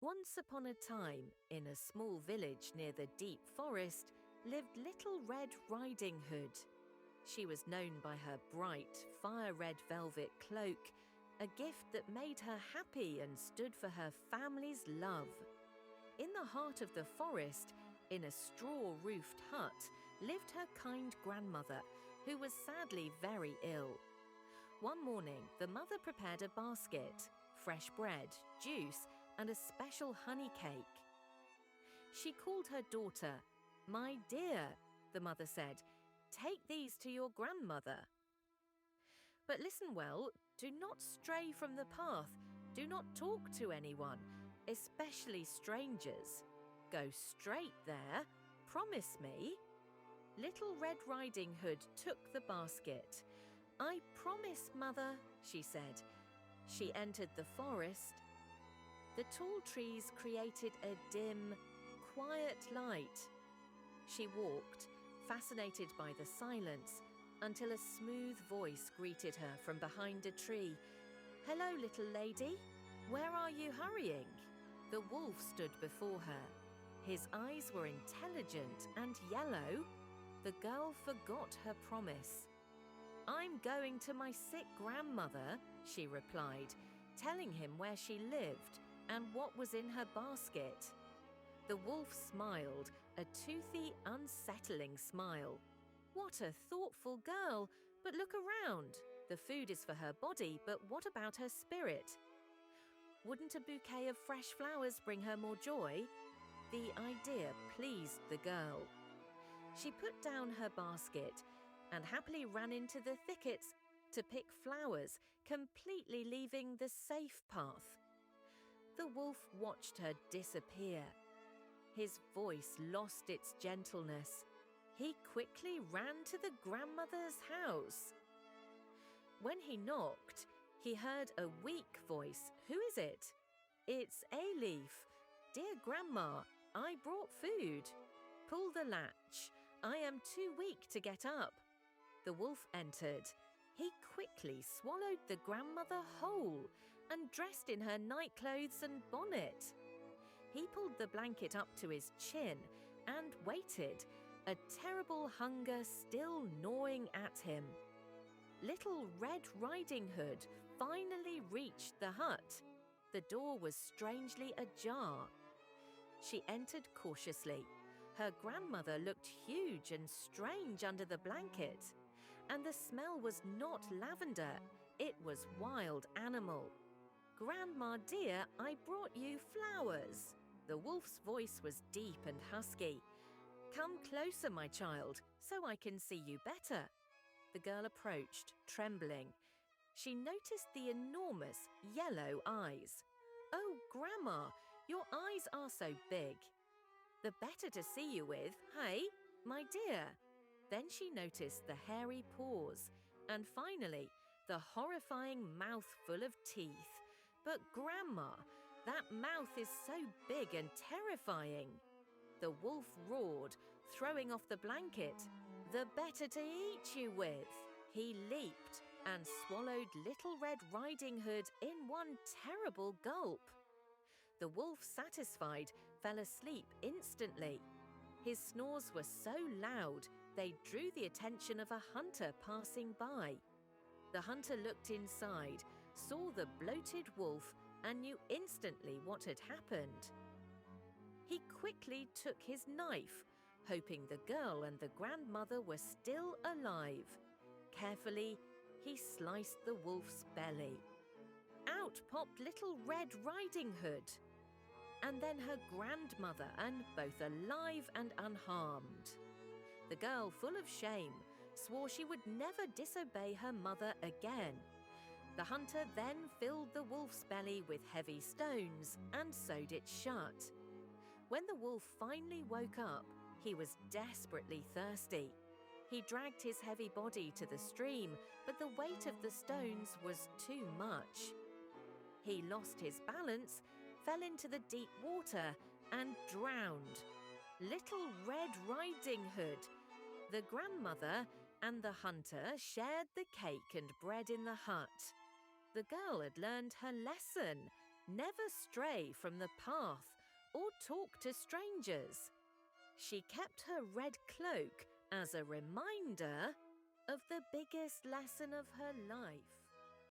Once upon a time, in a small village near the deep forest, lived Little Red Riding Hood. She was known by her bright, fire-red velvet cloak, a gift that made her happy and stood for her family's love. In the heart of the forest, in a straw-roofed hut, lived her kind grandmother, who was sadly very ill. One morning, the mother prepared a basket, fresh bread, juice, and a special honey cake. She called her daughter. "My dear," the mother said, "take these to your grandmother. But listen well, do not stray from the path, do not talk to anyone, especially strangers. Go straight there, promise me." Little Red Riding Hood took the basket. "I promise, mother," she said. She entered the forest. The tall trees created a dim, quiet light. She walked, fascinated by the silence, until a smooth voice greeted her from behind a tree. "Hello, little lady. Where are you hurrying?" The wolf stood before her. His eyes were intelligent and yellow. The girl forgot her promise. "I'm going to my sick grandmother," she replied, telling him where she lived and what was in her basket. The wolf smiled, a toothy, unsettling smile. "What a thoughtful girl, but look around. The food is for her body, but what about her spirit? Wouldn't a bouquet of fresh flowers bring her more joy?" The idea pleased the girl. She put down her basket and happily ran into the thickets to pick flowers, completely leaving the safe path. The wolf watched her disappear. His voice lost its gentleness. He quickly ran to the grandmother's house. When he knocked, he heard a weak voice. "Who is it?" "It's A-Leaf. Dear Grandma, I brought food." "Pull the latch. I am too weak to get up." The wolf entered. He quickly swallowed the grandmother whole and dressed in her nightclothes and bonnet. He pulled the blanket up to his chin and waited, a terrible hunger still gnawing at him. Little Red Riding Hood finally reached the hut. The door was strangely ajar. She entered cautiously. Her grandmother looked huge and strange under the blanket. And the smell was not lavender, it was wild animal. "Grandma dear, I brought you flowers." The wolf's voice was deep and husky. "Come closer, my child, so I can see you better." The girl approached, trembling. She noticed the enormous yellow eyes. "Oh, Grandma, your eyes are so big." "The better to see you with, hey, my dear." Then she noticed the hairy paws, and finally, the horrifying mouth full of teeth. "But Grandma, that mouth is so big and terrifying." The wolf roared, throwing off the blanket. "The better to eat you with." He leaped and swallowed Little Red Riding Hood in one terrible gulp. The wolf, satisfied, fell asleep instantly. His snores were so loud, they drew the attention of a hunter passing by. The hunter looked inside, saw the bloated wolf, and knew instantly what had happened. He quickly took his knife, hoping the girl and the grandmother were still alive. Carefully, he sliced the wolf's belly. Out popped Little Red Riding Hood. And then her grandmother, and both alive and unharmed. The girl, full of shame, swore she would never disobey her mother again. The hunter then filled the wolf's belly with heavy stones and sewed it shut. When the wolf finally woke up, he was desperately thirsty. He dragged his heavy body to the stream, but the weight of the stones was too much. He lost his balance, fell into the deep water, and drowned. Little Red Riding Hood. The grandmother and the hunter shared the cake and bread in the hut. The girl had learned her lesson. never stray from the path or talk to strangers. She kept her red cloak as a reminder of the biggest lesson of her life.